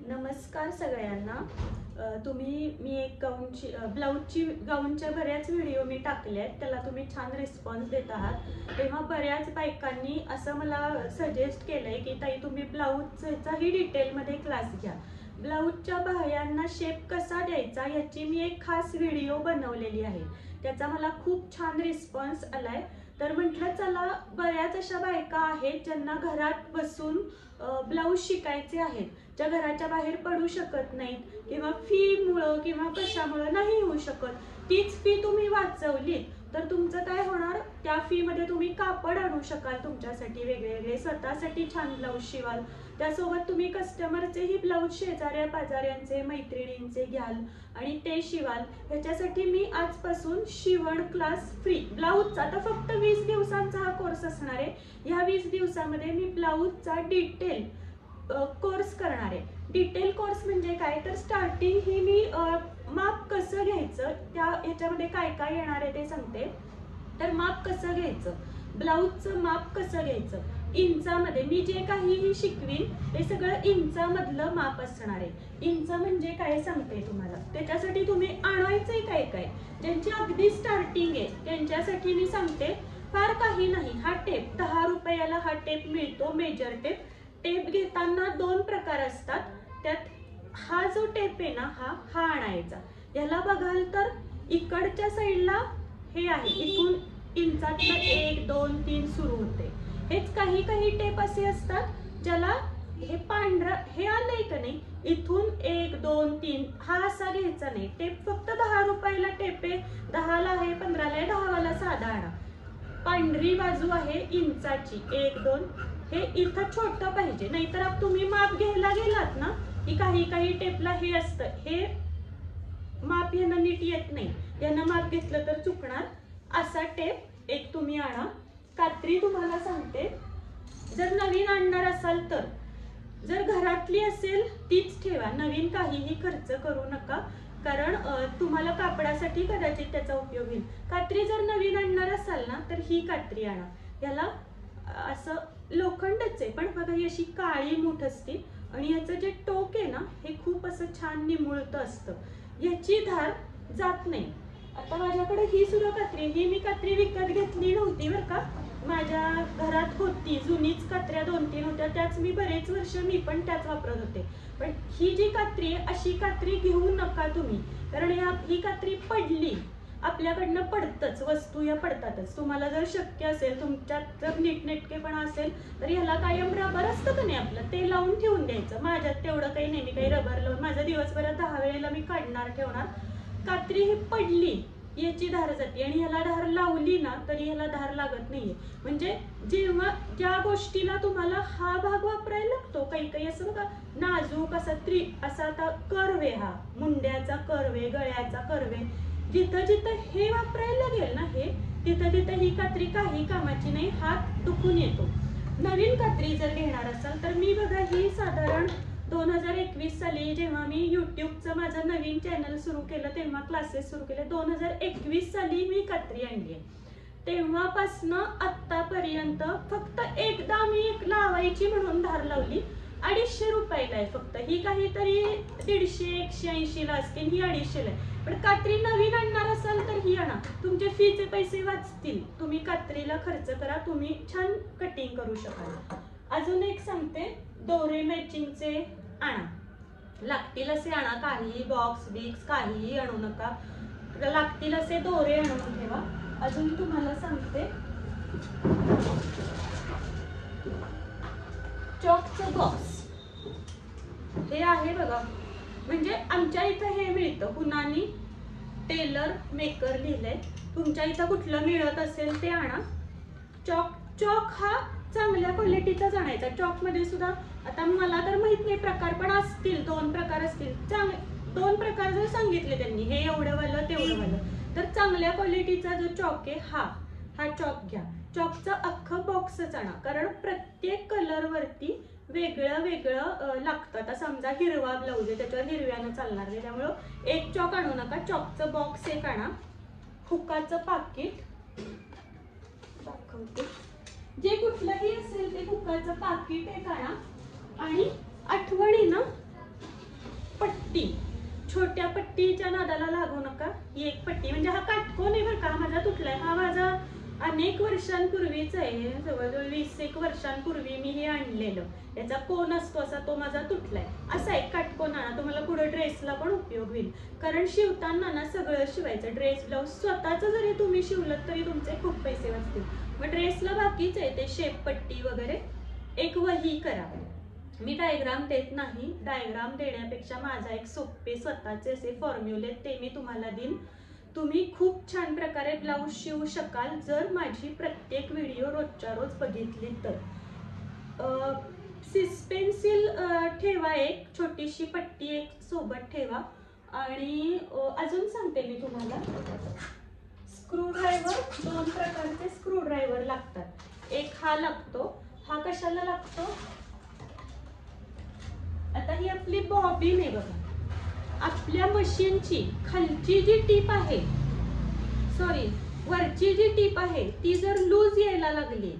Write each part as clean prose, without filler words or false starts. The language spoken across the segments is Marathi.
नमस्कार सगळ्यांना। मी एक गाऊनच्या बऱ्याच व्हिडिओ मी टाकले आहेत, त्याला तुम्ही छान रिस्पॉन्स देत आहात। तेव्हा बऱ्याच बायकांनी असं मला सजेस्ट केलंय की ताई तुम्ही ब्लाऊजचाही डिटेलमध्ये क्लास घ्या। ब्लाऊजच्या बाह्यांना शेप कसा द्यायचा याची मी एक खास व्हिडिओ बनवलेली आहे, त्याचा मला खूप छान रिस्पॉन्स आलाय। तर म्हटलं चला, बऱ्याच अशा बायका आहेत ज्यांना घरात बसून ब्लाऊज शिकायचे आहेत, ज्या घराच्या बाहेर पडू शकत नाहीत किंवा फी मुळे किंवा कशामुळे नाही होऊ शकत। तीच फी तुम्ही वाचवली तर तुमचं काय होणार, त्या फी मध्ये तुम्ही कापड आणू शकाल तुमच्यासाठी वेगवेगळे, स्वतःसाठी छान ब्लाऊज शिवाल, त्यासोबत तुम्ही कस्टमरचेही ब्लाऊज शेजाऱ्या पाजाऱ्यांचे मैत्रिणींचे घ्याल आणि ते शिवाल। ह्याच्यासाठी मी आजपासून शिवण क्लास फ्री ब्लाऊजचा, आता फक्त 20 दिवसांचा हा कोर्स असणार आहे। ह्या 20 दिवसामध्ये मी ब्लाऊजचा डिटेल कोर्स करणार आहे। डिटेल कोर्स म्हणजे काय, तर स्टार्टिंग ही मी माप कसं घ्यायचं, ह्याच्यामध्ये काय काय येणार आहे ते सांगते। तर माप कसं घ्यायचं, ब्लाऊजचं माप कसं घ्यायचं, इंचामध्ये मी जे काहीही शिकवीन ते सगळं इंचामधलं माप असणार आहे। इंच म्हणजे काय सांगते तुम्हाला, त्याच्यासाठी तुम्ही आणायचंय काय काय, ज्यांची अगदी स्टार्टिंग आहे त्यांच्यासाठी मी सांगते। फार काही नाही, हा टेप 10 रुपयाला हा टेप मिळतो, मेजर टेप। टेप घेताना 2 प्रकार असतात, त्यात हा जो टेप आहे ना हा आणायचा। याला बघाल तर इकडच्या साईडला हे आहे, इथून इंचातलं 1 2 3 सुरू होते। हेच काही काही टेप असे असतात ज्याला हे पांढरा हे आलंय का नाही, इथून 1 2 3 हा असा घ्यायचा नाही। टेप फक्त 10 रुपयाला टेप आहे, 10 ला आहे, 15 ला आहे, 10 वाला साधा आणा। पांढरी बाजू आहे इंचाची 1 2, हे इथं छोटं पाहिजे, नाहीतर तुम्ही माप घ्यायला गेलात ना की काही काही टेपला हे असतं, हे माप यांना नीट येत नाही, यांना माप घेतलं तर चुकणार। असा टेप एक तुम्ही आणा। कात्री तुम्हाला सांगते, जर नवीन आणणार असाल तर, जर घरातली असेल तीच ठेवा, नवीन काहीही खर्च करू नका, कारण तुम्हाला कापडासाठी कदाचित त्याचा उपयोग होईल। कात्री जर नवीन आणणार असाल ना तर ही कात्री आणा। याला असं लोखंडच आहे, पण बघा ही अशी काळी मूठ असते आणि याचं जे टोक आहे ना हे खूप असं छान निमुळत असतं, याची धार जात नाही। आता माझ्याकडे ही सुद्धा कात्री, ही मी कात्री विकत घेतली नव्हती बरं का, माझ्या घरात होती जुनीच कात्र्या 2-3 होत्या, त्याच मी बरेच वर्ष मी पण त्याच वापरत होते। पण ही जी कात्री आहे अशी कात्री घेऊ नका तुम्ही, कारण ही कात्री पडली, आपल्याकडनं पडतच, वस्तू या पडतातच। तुम्हाला जर शक्य असेल, तुमच्यात जर नीटनेटकेपणा असेल तर ह्याला कायम रबर असतं का नाही आपलं, ते लावून ठेवून द्यायचं। माझ्यात तेवढं काही नाही, मी काही रबर लावून, माझ्या दिवसभरात 10 वेळेला मी काढणार ठेवणार। कात्री ही पडली याची धार जाते, आणि ह्याला धार लावली ना तरी ह्याला धार लागत नाहीये। म्हणजे जेव्हा ज्या गोष्टीला तुम्हाला हा भाग वापरायला लागतो, काही काही असं बघा नाजूक असा असा आता कर्व आहे, हा मुंड्याचा कर्व आहे, गळ्याचा कर्व आहे, जिथं जिथं हे वापरायला लागेल ना हे, तिथं तिथं ही कात्री काही कामाची नाही, हात दुखून येतो। नवीन कात्री जर घेणार असाल तर मी बघा ही साधारण 2021 साली जेव्हा मी युट्यूबचं माझं नवीन चॅनल सुरू केलं, तेव्हा क्लासेस सुरू केले, 2021 साली मी कात्री आणली आहे। तेव्हापासनं आत्तापर्यंत फक्त एकदा मी लावायची म्हणून धार लावली, 250 रुपयाला आहे फक्त। ही काहीतरी 150-180 ला असते, ही 250 ला आहे। पण कात्री नवीन आणणार असाल तर ही आणा, तुमचे फीचे पैसे वाचतील, तुम्ही कात्रीला खर्च करा, तुम्ही छान कटिंग करू शकाल। अजून एक सांगते, दोरे मॅचिंगचे आणा, लागतील असे आणा, काही बॉक्स बिक्स काहीही आणू नका, लागतील असे दोरे आणून ठेवा। अजून तुम्हाला सांगते, चॉकचं बॉक्स हे आहे बघा, म्हणजे आमच्या इथं हे मिळतं, पुनानी टेलर मेकर लिहिलंय, तुमच्या इथं कुठलं मिळत असेल ते आणा। चॉक हा चांगल्या क्वालिटीचाच आणायचा। चॉक मध्ये सुद्धा आता मला तर माहित नाही प्रकार, पण असतील 2 प्रकार असतील, 2 प्रकार जर सांगितले त्यांनी, हे एवढं वालं तेवढं वालं, तर चांगल्या क्वालिटीचा जो चॉक आहे हा चॉक घ्या। चॉकचा अख्खा बॉक्सच आणा, कारण प्रत्येक कलर वरती वेगळं वेगळं लागतं। आता समजा हिरवा ब्लाऊज आहे, त्याच्यावर हिरव्यानं चालणार नाही, त्यामुळं एक चॉक आणू नका, चॉकचं बॉक्स एक आणा। हुकाचं पाकिट दाखवते, जे कुठलंही असेल ते हुकाचं पाकिट एक आणा, आणि आठवणीनं छोट्या पट्टीच्या नादाला लागू नका. ही एक पट्टी म्हणजे हा काटकोन आहे बरं का, माझा तुटलाय. हा माझा अनेक वर्षांपूर्वीच आहे, जवळजवळ 20-1 वर्षांपूर्वी मी हे आणलेलं. याचा कोन असतो असा, तो माझा तुटलाय. असा एक काटकोन आणा, तुम्हाला पुढे ड्रेसला पण उपयोग होईल. कारण शिवताना ना सगळं शिवायचं, ड्रेस ब्लाऊज स्वतःच जरी तुम्ही शिवलं तरी तुमचे खूप पैसे वाचतील. मग ड्रेसला बाकीच आहे ते शेप पट्टी वगैरे. एक वही करा. मी डायग्राम देत नाही, डायग्राम देण्यापेक्षा माझा एक सोपे स्वतःचे असे फॉर्म्युले ते मी तुम्हाला देईन. तुम्ही खूप छान प्रकारे ब्लाऊज शिवू शकाल जर माझी प्रत्येक व्हिडिओ रोजच्या रोज बघितली तर. सिस पेन्सिल ठेवा, एक छोटीशी पट्टी एक सोबत ठेवा. आणि अजून सांगते मी तुम्हाला, स्क्रूड्रायव्हर 2 प्रकारचे स्क्रूड्रायव्हर लागतात. एक हा लागतो. हा कशाला लागतो? आता ही आपली बॉबिन आहे बघा. आपल्या मशीनची खालची जी टीप आहे, सॉरी वरची जी टीप आहे ती जर लूज यायला लागली,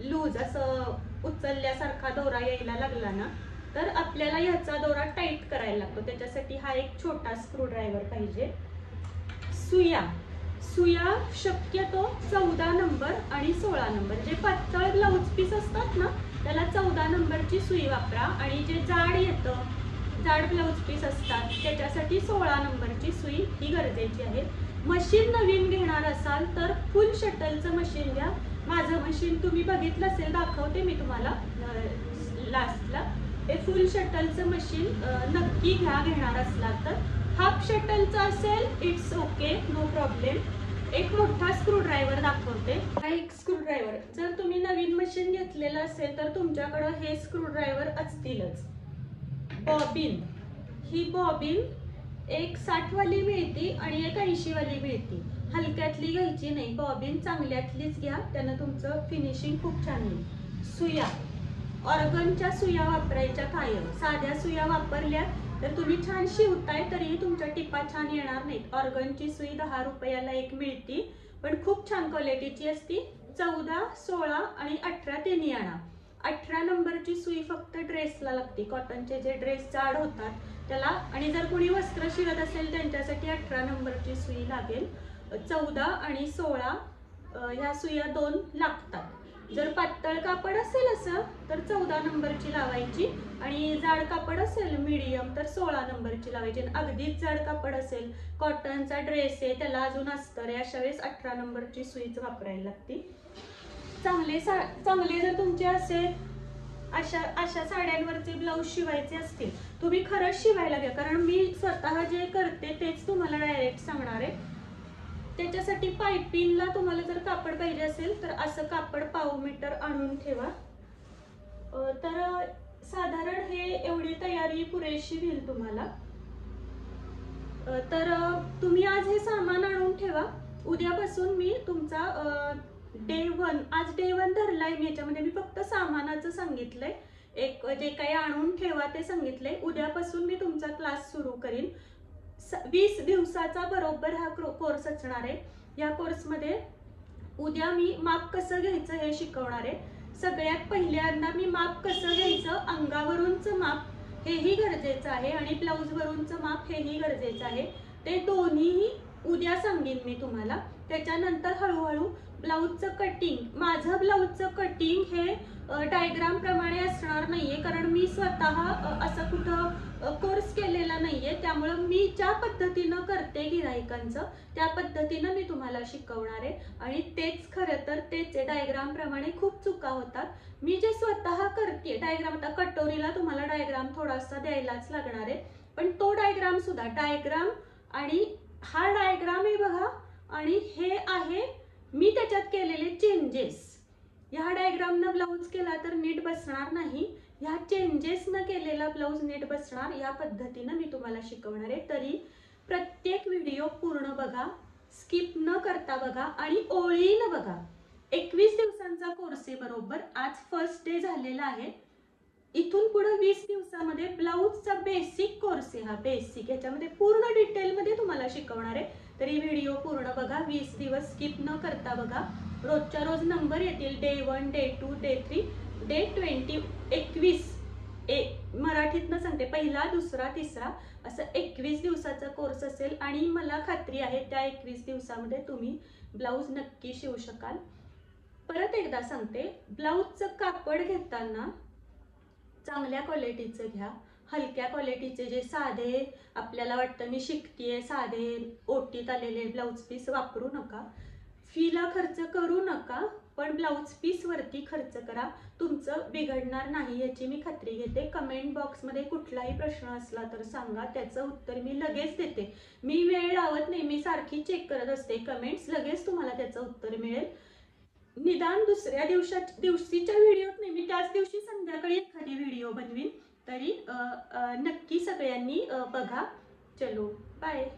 लूज असं उचलल्यासारखा दोरा यायला लागला ना, तर आपल्याला ह्याचा दोरा टाईट करायला लागतो. त्याच्यासाठी हा एक छोटा स्क्रूड्रायव्हर पाहिजे. सुया शक्यतो 14 नंबर आणि 16 नंबर. जे पातळ ब्लाऊज पीस असतात ना त्याला 14 नंबरची सुई वापरा. आणि जे जाड येतं, जाड ब्लाऊज पीस असतात त्याच्यासाठी 16 नंबरची सुई ही गरजेची आहे. मशीन नवीन घेणार असाल तर फुल शटलचं मशीन घ्या. माझं मशीन तुम्ही बघितलं असेल, दाखवते मी तुम्हाला लास्टला. हे फुल शटलचं मशीन नक्की घ्या घेणार असलात तर. हाफ शटलचं असेल इट्स ओके, नो प्रॉब्लेम. एक मोठा स्क्रूड्रायव्हर दाखवते. हा एक स्क्रूड्रायव्हर, जर तुम्ही नवीन मशीन घेतलेलं असेल तर तुमच्याकडं हे स्क्रूड्रायव्हर असतीलच. बॉबिन, ही बॉबिन एक 60 वाली मिळती आणि एक 80 वाली मिळती. हलक्यातली घ्यायची नाही, बॉबिन चांगल्यातलीच घ्या, त्यानं तुमचं फिनिशिंग खूप छान येईल. सुया, ऑर्गनच्या सुया वापरायच्या कायम. साध्या सुया वापरल्या तर तुम्ही छान शिवताय तरीही तुमच्या टिपा छान येणार नाहीत. ऑर्गनची सुई 10 रुपयाला एक मिळती, पण खूप छान क्वालिटीची असती. 14, 16 आणि 18 तिन्ही आणा. 18 नंबरची सुई फक्त ड्रेसला लागते. कॉटनचे जे ड्रेस जाड होतात त्याला, आणि जर कोणी वस्त्र शिवत असेल त्यांच्यासाठी 18 नंबरची सुई लागेल. 14 आणि 16 ह्या सुया 2 लागतात. जर पातळ कापड असेल असं तर 14 नंबरची लावायची, आणि जाड कापड असेल मीडियम तर 16 नंबरची लावायची. अगदीच जाड कापड असेल, कॉटनचा ड्रेस आहे त्याला अजून अस्तर आहे, अशा वेळेस 18 नंबरची सुईच वापरायला लागते. चांगले जर तुमचे असे अशा साड्यांवरचे ब्लाऊज शिवायचे असतील, तुम्ही खरंच शिवायला घ्या. कारण मी स्वतः जे करते तेच तुम्हाला डायरेक्ट सांगणार आहे. त्याच्यासाठी पायपिंगला तुम्हाला जर कापड पाहिजे असेल तर असं कापड पाव मीटर आणून ठेवा. तर साधारण हे एवढी तयारी पुरेशी होईल तुम्हाला. तर तुम्ही आज हे सामान आणून ठेवा. उद्यापासून मी तुमचा डे 1, आज डे 1 धरलाय मी. याच्यामध्ये मी फक्त सामानाचं सांगितलंय, एक जे काही आणून ठेवा ते सांगितलंय. उद्यापासून मी तुमचा क्लास सुरू करीन. 20 दिवसाचा बरोबर हा कोर्स असणार आहे. या कोर्समध्ये उद्या मी माप कसं घ्यायचं हे शिकवणार आहे. सगळ्यात पहिल्यांदा मी माप कसं घ्यायचं, अंगावरूनचं माप हेही गरजेचं आहे आणि ब्लाऊज वरूनचं माप हेही गरजेचं आहे. ते दोन्हीही उद्या सांगेन मी तुम्हाला. त्याच्यानंतर हळूहळू ब्लाऊजचं कटिंग, माझं ब्लाऊजचं कटिंग हे डायग्राम प्रमाणे असणार नाहीये, कारण मी स्वतः असं कुठं कोर्स केलेला नाहीये. त्यामुळे मी ज्या पद्धतीनं करते गिराईकांचं त्या पद्धतीनं मी तुम्हाला शिकवणार आहे. आणि तेच खरं तर तेच डायग्राम प्रमाणे खूप चुका होतात. मी जे स्वतः करते डायग्राम, आता कटोरीला तुम्हाला डायग्राम थोडासा द्यायलाच लागणार आहे, पण तो डायग्राम सुद्धा डायग्राम आणि हा डायग्राम आहे बघा, आणि हे आहे मी त्याच्यात केलेले चेंजेस. ह्या डायग्रामनं ब्लाऊज केला तर नीट बसणार नाही, ह्या चेंजेसनं केलेला ब्लाऊज नीट बसणार. या पद्धतीनं मी तुम्हाला शिकवणार आहे. तरी प्रत्येक व्हिडिओ पूर्ण बघा, स्किप न करता बघा आणि ओळीनं बघा. 21 दिवसांचा कोर्स आहे बरोबर. आज फर्स्ट डे झालेला आहे. इथून पुढे 20 दिवसामध्ये ब्लाऊजचा बेसिक कोर्स आहे हा. बेसिक याच्यामध्ये पूर्ण डिटेलमध्ये तुम्हाला शिकवणार आहे. तरी व्हिडिओ पूर्ण बघा, 20 दिवस स्किप न करता बघा. रोजच्या रोज नंबर येतील. डे 1, डे 2, डे 3, डे 20, 21 मराठीतनं सांगते, पहिला, दुसरा, तिसरा असं 21 दिवसाचा कोर्स असेल आणि मला खात्री आहे त्या 21 दिवसामध्ये तुम्ही ब्लाऊज नक्की शिवू शकाल. परत एकदा सांगते, ब्लाऊजचं कापड घेताना चांगल्या क्वालिटीचं घ्या. हलक्या क्वालिटीचे जे साधे आपल्याला वाटतं मी शिकतीये साधे ओटीत आलेले ब्लाऊज पीस वापरू नका. फीला खर्च करू नका, पण ब्लाऊज पीस वरती खर्च करा. तुमचं बिघडणार नाही याची मी खात्री घेते. कमेंट बॉक्समध्ये कुठलाही प्रश्न असला तर सांगा, त्याचं उत्तर मी लगेच देते. मी वेळ लावत नाही, मी सारखी चेक करत असते कमेंट्स, लगेच तुम्हाला त्याचं उत्तर मिळेल. निदान दुसऱ्या दिवशीच्या व्हिडिओत नाही, मी त्याच दिवशी संध्याकाळी एखादी व्हिडिओ बनवीन. तरी नक्की सगळ्यांनी बघा. चलो बाय.